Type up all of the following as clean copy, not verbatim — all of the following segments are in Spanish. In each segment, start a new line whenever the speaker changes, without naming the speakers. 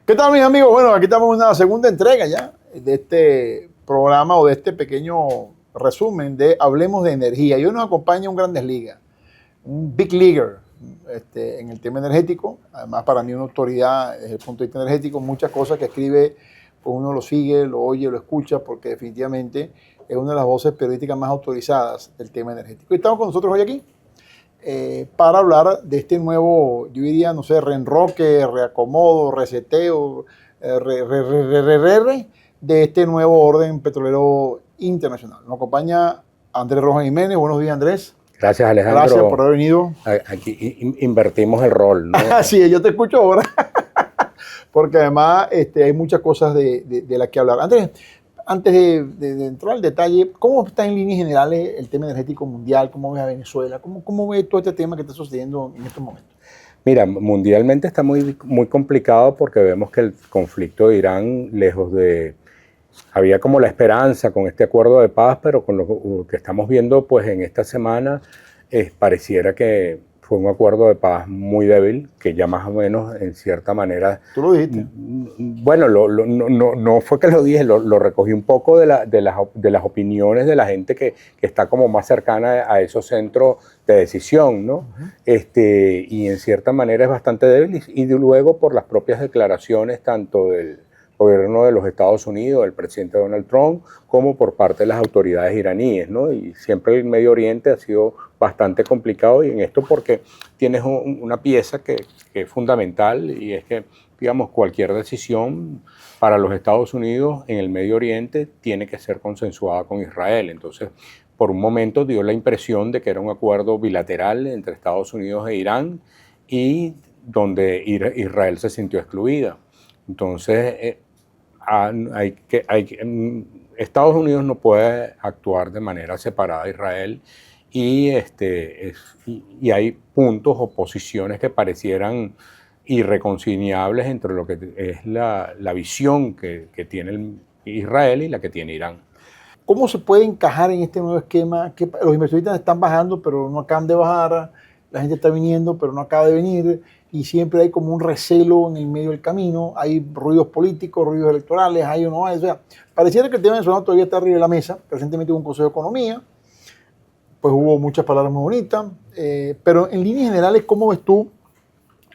¿Qué tal, mis amigos? Bueno, aquí estamos en una segunda entrega ya de este programa o de este pequeño resumen de Hablemos de Energía. Y hoy nos acompaña un Grandes Ligas, un Big Leaguer en el tema energético. Además, para mí una autoridad desde el punto de vista energético. Muchas cosas que escribe, pues uno lo sigue, lo oye, lo escucha, porque definitivamente es una de las voces periodísticas más autorizadas del tema energético. Y estamos con nosotros hoy aquí para hablar de este nuevo, yo diría, no sé, reenroque, reacomodo, reseteo, de este nuevo orden petrolero internacional. Nos acompaña Andrés Rojas Jiménez. Buenos días, Andrés.
Gracias, Alejandro.
Gracias por haber venido.
Aquí invertimos el rol, ¿no?
Sí, yo te escucho ahora, porque además hay muchas cosas de las que hablar. Andrés, antes de entrar al detalle, ¿cómo está en líneas generales el tema energético mundial? ¿Cómo ves a Venezuela? ¿Cómo ves todo este tema que está sucediendo en estos momentos?
Mira, mundialmente está muy complicado porque vemos que el conflicto de Irán, lejos de... Había como la esperanza con este acuerdo de paz, pero con lo que estamos viendo pues en esta semana, pareciera que fue un acuerdo de paz muy débil, que ya más o menos en cierta manera...
Tú lo dijiste.
Bueno, no fue que lo dije, lo recogí un poco de las opiniones de la gente que está como más cercana a esos centros de decisión, ¿no? Y en cierta manera es bastante débil y luego por las propias declaraciones tanto del gobierno de los Estados Unidos, del presidente Donald Trump, como por parte de las autoridades iraníes, ¿no? Y siempre el Medio Oriente ha sido bastante complicado y en esto porque tienes una pieza que es fundamental y es que, digamos, cualquier decisión para los Estados Unidos en el Medio Oriente tiene que ser consensuada con Israel. Entonces, por un momento dio la impresión de que era un acuerdo bilateral entre Estados Unidos e Irán y donde Israel se sintió excluida. Entonces, Estados Unidos no puede actuar de manera separada a Israel y hay puntos o posiciones que parecieran irreconciliables entre lo que es la visión que tiene Israel y la que tiene Irán.
¿Cómo se puede encajar en este nuevo esquema? Que los inversionistas están bajando, pero no acaban de bajar. La gente está viniendo, pero no acaba de venir. Y siempre hay como un recelo en el medio del camino. Hay ruidos políticos, ruidos electorales, hay o no hay. O sea, pareciera que el tema venezolano todavía está arriba de la mesa. Recientemente hubo un Consejo de Economía, pues hubo muchas palabras muy bonitas. Pero en líneas generales, ¿cómo ves tú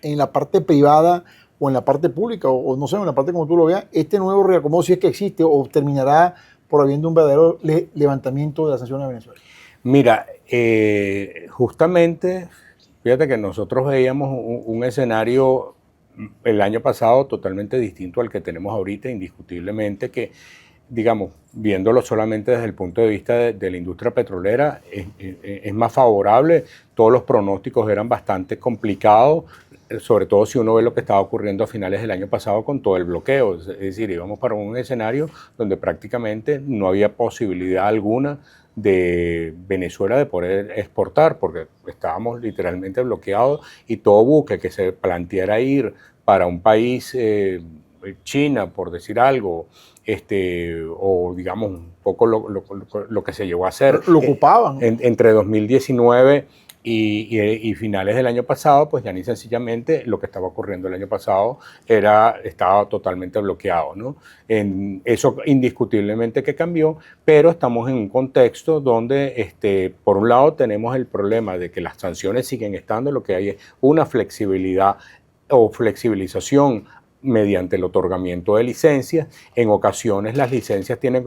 en la parte privada o en la parte pública, o no sé, en la parte como tú lo veas, este nuevo reacomodo, si es que existe, o terminará por habiendo un verdadero levantamiento de las sanciones a Venezuela?
Mira, justamente, fíjate que nosotros veíamos un escenario el año pasado totalmente distinto al que tenemos ahorita, indiscutiblemente que, digamos, viéndolo solamente desde el punto de vista de la industria petrolera, es más favorable. Todos los pronósticos eran bastante complicados, sobre todo si uno ve lo que estaba ocurriendo a finales del año pasado con todo el bloqueo. Es decir, íbamos para un escenario donde prácticamente no había posibilidad alguna de Venezuela de poder exportar, porque estábamos literalmente bloqueados y todo buque que se planteara ir para un país, China, por decir algo, o digamos un poco lo que se llegó a hacer.
Lo ocupaban.
Entre 2019 y finales del año pasado, pues ya ni sencillamente lo que estaba ocurriendo el año pasado estaba totalmente bloqueado, ¿no? Eso indiscutiblemente que cambió, pero estamos en un contexto donde, por un lado, tenemos el problema de que las sanciones siguen estando, lo que hay es una flexibilidad o flexibilización mediante el otorgamiento de licencias. En ocasiones las licencias tienen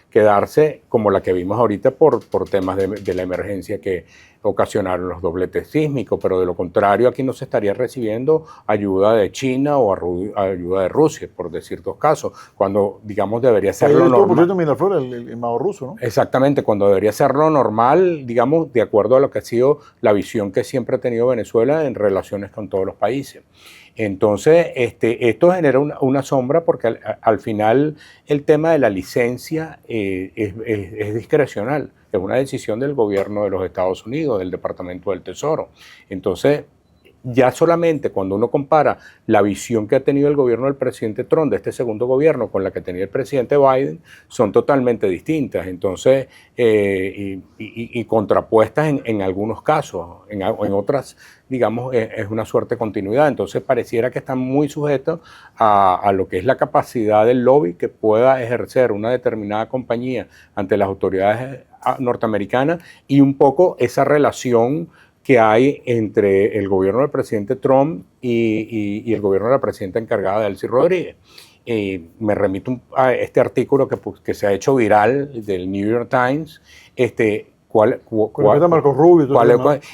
que darse, como la que vimos ahorita, por temas de la emergencia que ocasionaron los dobletes sísmicos, pero de lo contrario aquí no se estaría recibiendo ayuda de China o ayuda de Rusia, por decir dos casos, cuando, digamos, debería ser lo normal.
Miraflores, el mago ruso, ¿no?
Exactamente, cuando debería ser lo normal, digamos, de acuerdo a lo que ha sido la visión que siempre ha tenido Venezuela en relaciones con todos los países. Entonces, esto genera una sombra porque al final el tema de la licencia es discrecional, es una decisión del gobierno de los Estados Unidos, del Departamento del Tesoro. Entonces, ya solamente cuando uno compara la visión que ha tenido el gobierno del presidente Trump de este segundo gobierno con la que tenía el presidente Biden, son totalmente distintas. Entonces, y contrapuestas en algunos casos, en otras, digamos, es una suerte de continuidad. Entonces, pareciera que están muy sujetos a lo que es la capacidad del lobby que pueda ejercer una determinada compañía ante las autoridades norteamericanas y un poco esa relación que hay entre el gobierno del presidente Trump y el gobierno de la presidenta encargada, Delcy Rodríguez. Me remito a este artículo que se ha hecho viral del New York Times.
Marco Rubio,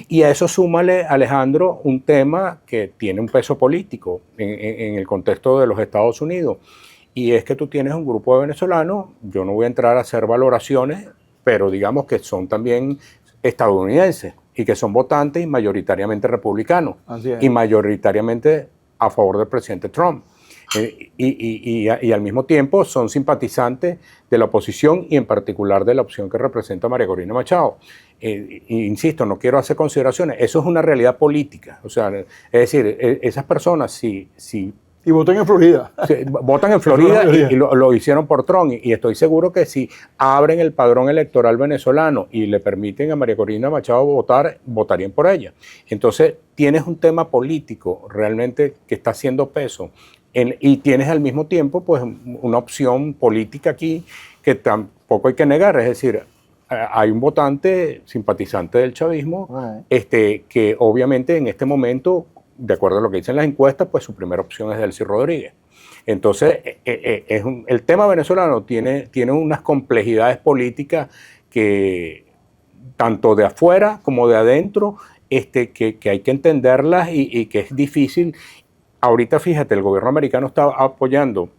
y a eso súmale, Alejandro, un tema que tiene un peso político en el contexto de los Estados Unidos. Y es que tú tienes un grupo de venezolanos, yo no voy a entrar a hacer valoraciones, pero digamos que son también estadounidenses y que son votantes y mayoritariamente republicanos y mayoritariamente a favor del presidente Trump. Y al mismo tiempo son simpatizantes de la oposición y en particular de la opción que representa María Corina Machado. Insisto, no quiero hacer consideraciones, eso es una realidad política. O sea, es decir, esas personas si
y votan en Florida.
Sí, votan en Florida y lo hicieron por Trump. Y estoy seguro que si abren el padrón electoral venezolano y le permiten a María Corina Machado votar, votarían por ella. Entonces, tienes un tema político realmente que está haciendo peso. Y tienes al mismo tiempo pues, una opción política aquí que tampoco hay que negar. Es decir, hay un votante simpatizante del chavismo que obviamente en este momento, de acuerdo a lo que dicen las encuestas, pues su primera opción es Delcy Rodríguez. Entonces, el tema venezolano tiene unas complejidades políticas que, tanto de afuera como de adentro, que hay que entenderlas y que es difícil. Ahorita, fíjate, el gobierno americano está apoyando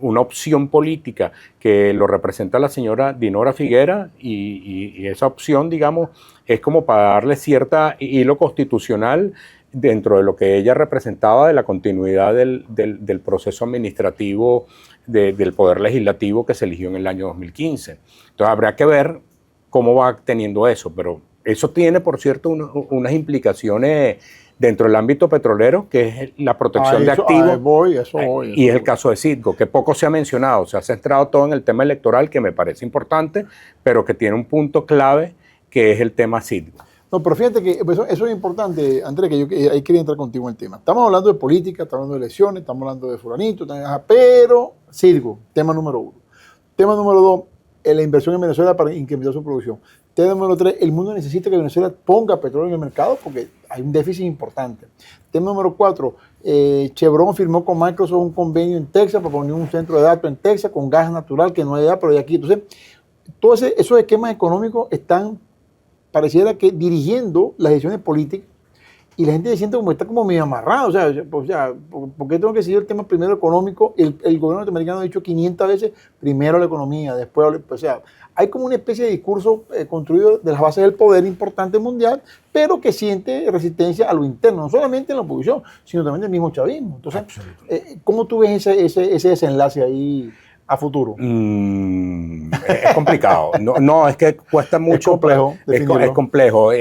una opción política que lo representa la señora Dinora Figuera y esa opción, digamos, es como para darle cierta hilo constitucional dentro de lo que ella representaba de la continuidad del proceso administrativo del Poder Legislativo que se eligió en el año 2015. Entonces habrá que ver cómo va teniendo eso, pero eso tiene, por cierto, unas implicaciones dentro del ámbito petrolero, que es la protección de activos, y es el caso de Citgo, que poco se ha mencionado. Se ha centrado todo en el tema electoral, que me parece importante, pero que tiene un punto clave, que es el tema Citgo.
No, pero fíjate que eso es importante, Andrés, que ahí quería entrar contigo en el tema. Estamos hablando de política, estamos hablando de elecciones, estamos hablando de fulanito, pero Citgo, tema número 1. Tema número 2, la inversión en Venezuela para incrementar su producción. Tema número 3, el mundo necesita que Venezuela ponga petróleo en el mercado porque hay un déficit importante. Tema número 4, Chevron firmó con Microsoft un convenio en Texas para poner un centro de datos en Texas con gas natural que no hay allá, pero hay aquí. Entonces, todos esos esquemas económicos están, pareciera que dirigiendo las decisiones políticas y la gente se siente como está como medio amarrado. O sea, ¿por qué tengo que seguir el tema primero económico? El gobierno norteamericano ha dicho 500 veces, primero la economía, después, o sea, hay como una especie de discurso construido de las bases del poder importante mundial, pero que siente resistencia a lo interno, no solamente en la oposición, sino también del mismo chavismo. Entonces, ¿cómo tú ves ese desenlace ahí a futuro?
Es complicado. No, es que cuesta mucho.
Es
complejo.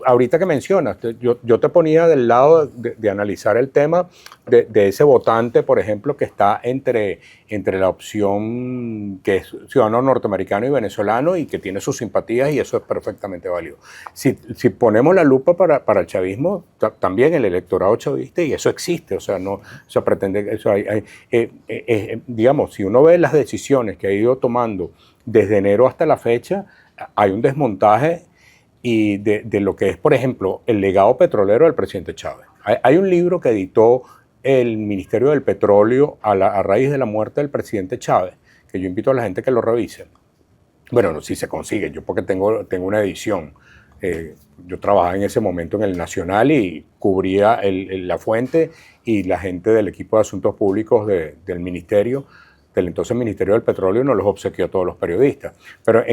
Ahorita que mencionas, yo te ponía del lado de analizar el tema de ese votante, por ejemplo, que está entre la opción que es ciudadano norteamericano y venezolano y que tiene sus simpatías, y eso es perfectamente válido. Si ponemos la lupa para el chavismo, también el electorado chavista, y eso existe, o sea, no se pretende, eso digamos, si uno ve las decisiones que ha ido tomando desde enero hasta la fecha, hay un desmontaje y de lo que es, por ejemplo, el legado petrolero del presidente Chávez. Hay un libro que editó el Ministerio del Petróleo a raíz de la muerte del presidente Chávez, que yo invito a la gente que lo revise. Bueno, no, si se consigue, yo porque tengo una edición. Yo trabajaba en ese momento en el Nacional y cubría la fuente, y la gente del equipo de asuntos públicos del ministerio, del entonces Ministerio del Petróleo, nos los obsequió a todos los periodistas. Pero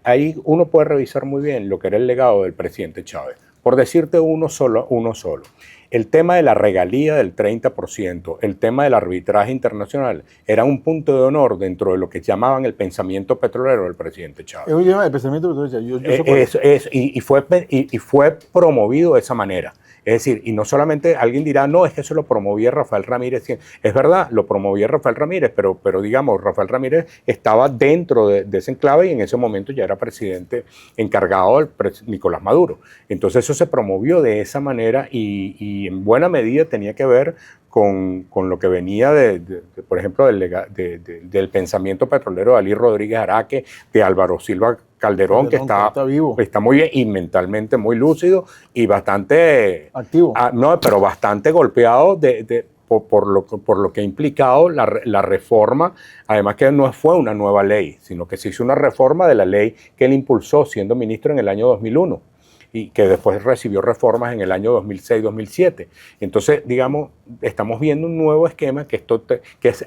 ahí uno puede revisar muy bien lo que era el legado del presidente Chávez. Por decirte uno solo. El tema de la regalía del 30%, el tema del arbitraje internacional, era un punto de honor dentro de lo que llamaban el pensamiento petrolero del presidente Chávez.
El pensamiento petrolero,
y fue promovido de esa manera. Es decir, y no solamente alguien dirá, no, es que eso lo promovía Rafael Ramírez. Es verdad, lo promovía Rafael Ramírez, pero digamos, Rafael Ramírez estaba dentro de ese enclave y en ese momento ya era presidente encargado del Nicolás Maduro. Entonces eso se promovió de esa manera y en buena medida tenía que ver con lo que venía por ejemplo, del pensamiento petrolero de Ali Rodríguez Araque, de Álvaro Silva Calderón, que está
vivo.
Está muy bien y mentalmente muy lúcido y bastante
activo.
No, pero bastante golpeado por lo que ha implicado la reforma, además que no fue una nueva ley, sino que se hizo una reforma de la ley que él impulsó siendo ministro en el año 2001 y que después recibió reformas en el año 2006-2007. Entonces, digamos, estamos viendo un nuevo esquema que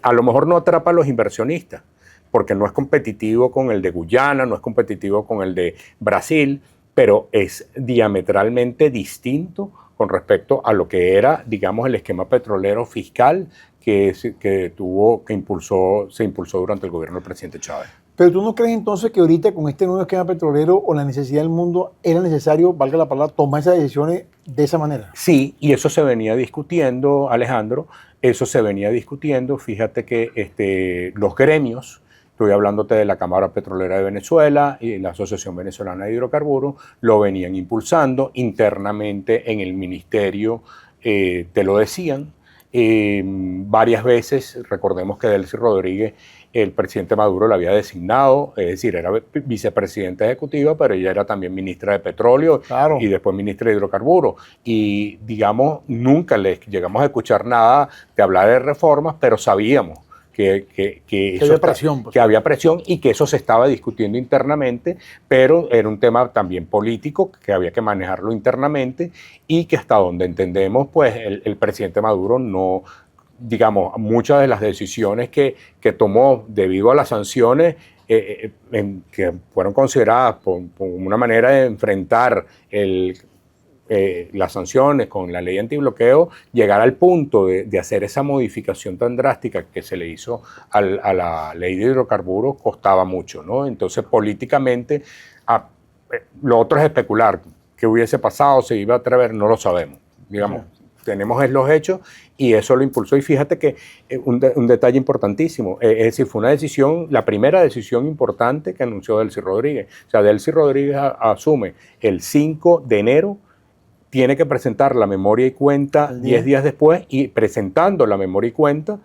a lo mejor no atrapa a los inversionistas, porque no es competitivo con el de Guyana, no es competitivo con el de Brasil, pero es diametralmente distinto con respecto a lo que era, digamos, el esquema petrolero fiscal que se impulsó durante el gobierno del presidente Chávez.
Pero ¿tú no crees entonces que ahorita con este nuevo esquema petrolero o la necesidad del mundo era necesario, valga la palabra, tomar esas decisiones de esa manera?
Sí, y eso se venía discutiendo, Alejandro, eso se venía discutiendo. Fíjate que los gremios, estoy hablándote de la Cámara Petrolera de Venezuela y la Asociación Venezolana de Hidrocarburos, lo venían impulsando internamente en el ministerio, te lo decían. Varias veces, recordemos que Delcy Rodríguez, el presidente Maduro la había designado, es decir, era vicepresidenta ejecutiva, pero ella era también ministra de Petróleo, claro, y después ministra de Hidrocarburos. Y, digamos, nunca les llegamos a escuchar nada de hablar de reformas, pero sabíamos que había presión y que eso se estaba discutiendo internamente, pero era un tema también político que había que manejarlo internamente y que hasta donde entendemos, pues el presidente Maduro no, digamos, muchas de las decisiones que tomó debido a las sanciones que fueron consideradas por una manera de enfrentar las sanciones con la ley antibloqueo, llegar al punto de hacer esa modificación tan drástica que se le hizo a la ley de hidrocarburos costaba mucho, ¿no? Entonces, políticamente, lo otro es especular. ¿Qué hubiese pasado? ¿Se iba a atrever? No lo sabemos. Digamos, tenemos los hechos y eso lo impulsó. Y fíjate que un detalle importantísimo, es decir, fue una decisión, la primera decisión importante que anunció Delcy Rodríguez. O sea, Delcy Rodríguez asume el 5 de enero, tiene que presentar la memoria y cuenta 10 días después, y presentando la memoria y cuenta,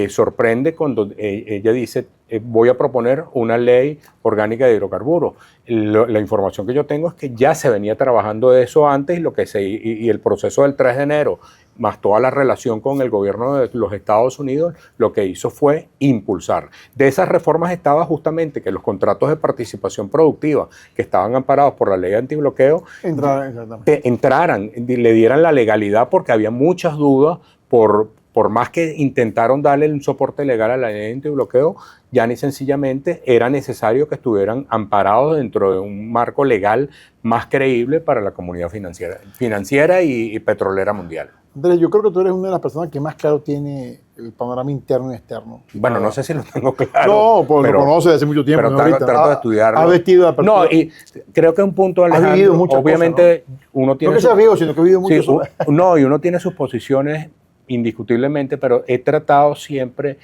sorprende cuando ella dice, voy a proponer una ley orgánica de hidrocarburos. La información que yo tengo es que ya se venía trabajando de eso antes y el proceso del 3 de enero, más toda la relación con el gobierno de los Estados Unidos, lo que hizo fue impulsar. De esas reformas estaba justamente que los contratos de participación productiva que estaban amparados por la ley antibloqueo entraran, le dieran la legalidad, porque había muchas dudas por más que intentaron darle un soporte legal a la ley antibloqueo, ya ni sencillamente era necesario que estuvieran amparados dentro de un marco legal más creíble para la comunidad financiera y petrolera mundial.
Andrés, yo creo que tú eres una de las personas que más claro tiene el panorama interno y externo.
Bueno, no sé si lo tengo claro.
No, pues lo conoces desde hace mucho tiempo.
Pero trato de estudiarlo.
Has vestido a
No, y creo que un punto, Alejandro,
has vivido muchas
obviamente
cosas, ¿no?
Uno tiene...
No que seas vivo, sino que he vivido mucho.
Sí, no, y uno tiene sus posiciones indiscutiblemente, pero he tratado siempre,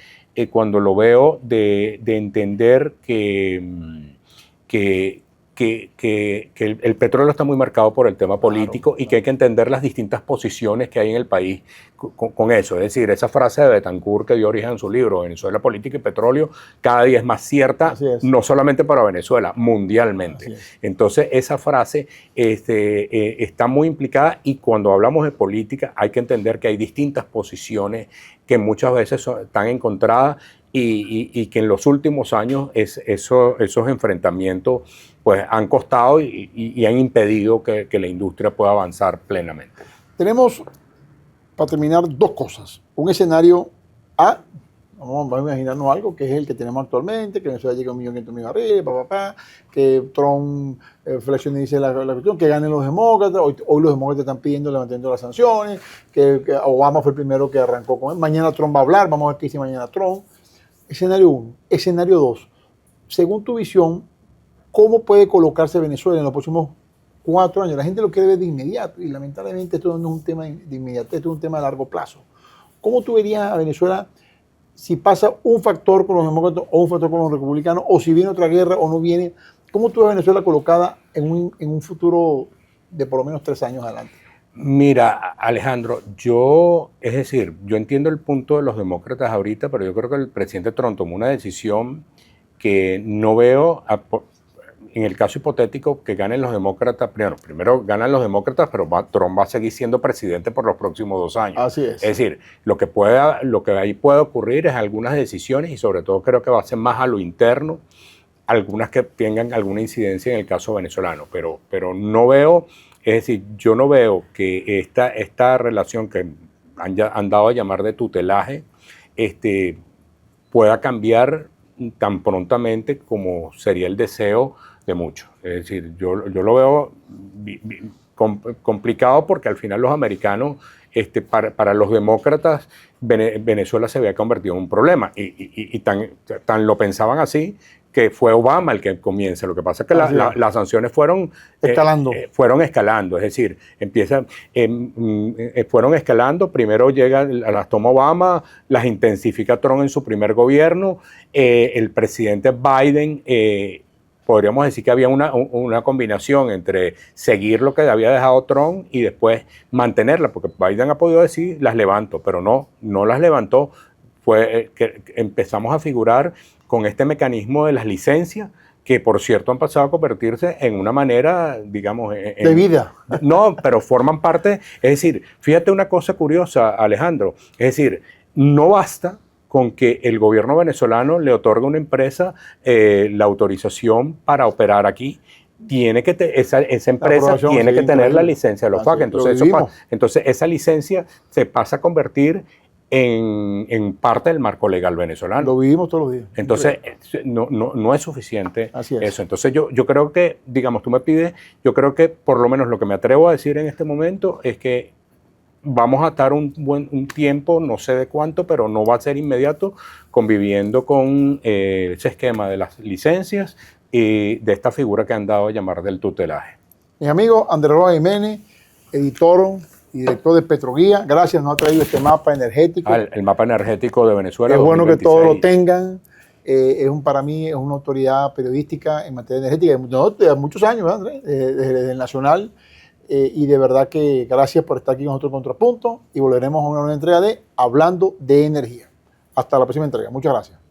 cuando lo veo, de entender que el petróleo está muy marcado por el tema político, y que hay que entender las distintas posiciones que hay en el país con eso. Es decir, esa frase de Betancourt que dio origen en su libro Venezuela, Política y Petróleo, cada día es más cierta, no solamente para Venezuela, mundialmente. Entonces, esa frase está muy implicada, y cuando hablamos de política hay que entender que hay distintas posiciones que muchas veces están encontradas, y que en los últimos años esos enfrentamientos pues han costado y han impedido que la industria pueda avanzar plenamente.
Tenemos, para terminar, dos cosas. Un escenario A, vamos a imaginarnos algo, que es el que tenemos actualmente, que Venezuela llega a 1.500.000 barriles, que Trump flexionice la cuestión, que ganen los demócratas. Hoy los demócratas están pidiendo el levantamiento de las sanciones, que Obama fue el primero que arrancó con él. Mañana Trump va a hablar, vamos a ver qué dice mañana Trump. Escenario 1. Escenario 2. Según tu visión, ¿cómo puede colocarse Venezuela en los próximos 4 años. La gente lo quiere ver de inmediato y lamentablemente esto no es un tema de inmediato, esto es un tema de largo plazo. ¿Cómo tú verías a Venezuela si pasa un factor con los demócratas o un factor con los republicanos, o si viene otra guerra o no viene? ¿Cómo tú ves a Venezuela colocada en un futuro de por lo menos 3 años adelante?
Mira, Alejandro, es decir, yo entiendo el punto de los demócratas ahorita, pero yo creo que el presidente Trump tomó una decisión que no veo, en el caso hipotético que ganen los demócratas, primero ganan los demócratas, pero Trump va a seguir siendo presidente por los próximos 2 años.
Así es.
Es decir, lo que ahí puede ocurrir es algunas decisiones, y sobre todo creo que va a ser más a lo interno, algunas que tengan alguna incidencia en el caso venezolano, pero no veo. Es decir, yo no veo que esta relación que han dado a llamar de tutelaje pueda cambiar tan prontamente como sería el deseo de muchos. Es decir, yo lo veo complicado porque al final los americanos, para los demócratas, Venezuela se había convertido en un problema y tan lo pensaban así, que fue Obama el que comienza. Lo que pasa es que las sanciones fueron escalando, es decir, fueron escalando. Primero las toma Obama, las intensifica Trump en su primer gobierno. El presidente Biden, podríamos decir que había una combinación entre seguir lo que había dejado Trump y después mantenerla, porque Biden ha podido decir, las levanto, pero no las levantó. Fue que empezamos a figurar con este mecanismo de las licencias, que por cierto han pasado a convertirse en una manera, digamos...
de vida.
No, pero forman parte. Es decir, fíjate una cosa curiosa, Alejandro. Es decir, no basta con que el gobierno venezolano le otorgue a una empresa la autorización para operar aquí. Esa empresa tiene que tener la licencia de los FAC. Entonces esa licencia se pasa a convertir en parte del marco legal venezolano.
Lo vivimos todos los días.
Entonces, no es suficiente eso. Entonces, yo creo que, digamos, tú me pides, yo creo que por lo menos lo que me atrevo a decir en este momento es que vamos a estar un tiempo, no sé de cuánto, pero no va a ser inmediato, conviviendo con ese esquema de las licencias y de esta figura que han dado a llamar del tutelaje.
Mi amigo Andrés Roa Jiménez, editor y director de Petroguía, gracias, nos ha traído este mapa energético.
El mapa energético de Venezuela.
Es bueno que todos lo tengan. Para mí es una autoridad periodística en materia energética de muchos años, Andrés, desde el Nacional. Y de verdad que gracias por estar aquí con nosotros en Contrapunto, y volveremos a una nueva entrega de Hablando de Energía. Hasta la próxima entrega. Muchas gracias.